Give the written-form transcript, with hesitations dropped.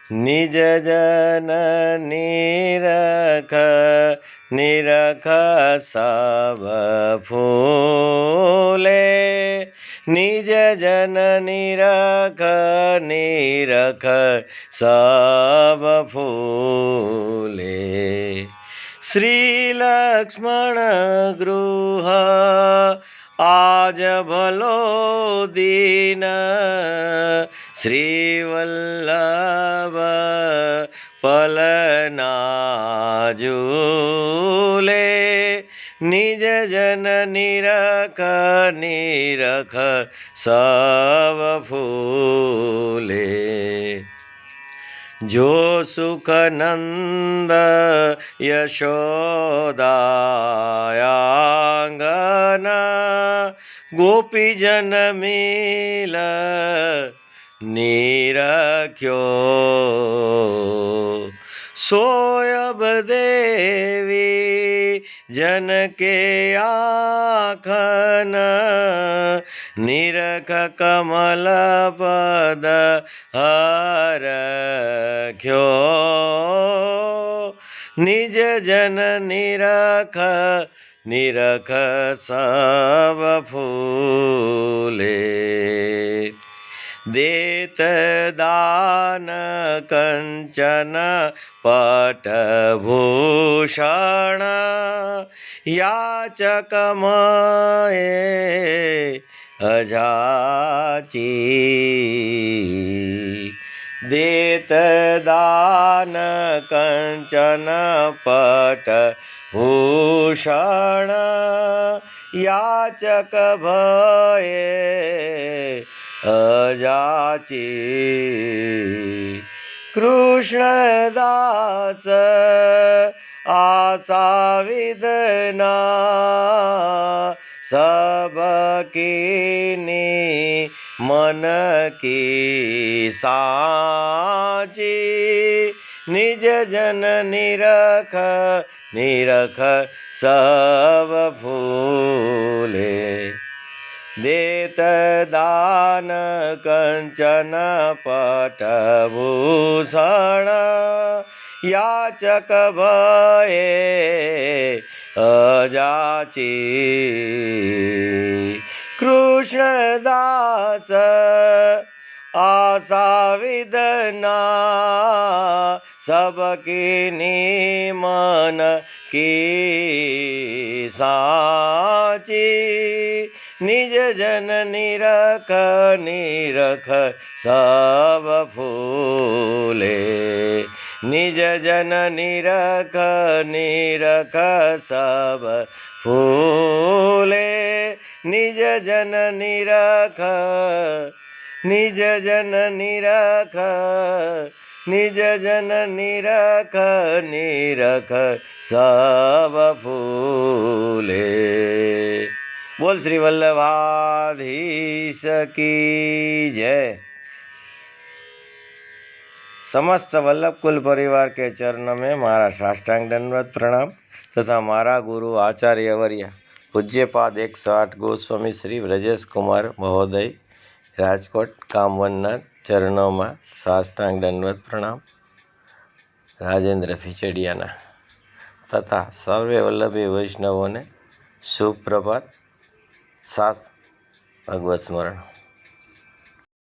નિજ જન નિરખ નિરખ સબ ફૂલે નિજ જન નિરખ નિરખ સબ ફૂલે શ્રી લક્ષ્મણ ગૃહ આજ ભલો દીન શ્રી વલ્લભ પલના ઝૂલે નિજ જન નિરખ નિરખ સબ ફૂલે જો સુખ નંદ યશોદાયાંગના ગોપીજન મિલ નિરખ્યો સોયબ દેવી જન કે આખન નિરખ કમલ પદ હરખ્યો નિજ જન નિરખ નિરખ સબ ફૂલે દેત દાન કંચન પટભૂષણ યાચક મયે અજાચી દેત દાન કંચન પટભૂષણ યાચક ભયે અજાચી કૃષ્ણદાસ આશા વિદના સબ કીની મન કી સાચી નિજ જન નિરખ નિરખ સબ ફૂલે દેત દાન કંચન પટભૂષણ યાચક ભયે અજાચી કૃષ્ણદાસ આશા વિદના સબ કીની મન કી સાચી નિજ જન નિરખ નિરખ સબ ફૂલે નિજ જન નિરખ નિરખ સબ ફૂલે નિજ જન નિરખ નિજ જન નિરખ નિજ જન નિરખ નિરખ સબ ફૂલે बोल श्री वल्लभाधीश की जय। समस्त वल्लभ कुल परिवार के चरणों में मारा साष्टांग दंडवत प्रणाम तथा मारा गुरु आचार्य वर्य पूज्यपाद 108 गोस्वामी श्री ब्रजेश कुमार महोदय राजकोट कामवनना चरणों में साष्टांग दंडवत प्रणाम। राजेंद्र फिचड़ियाना तथा सर्वे वल्लभी वैष्णवों ने शुभ प्रभात। साथ भगवत स्मरण।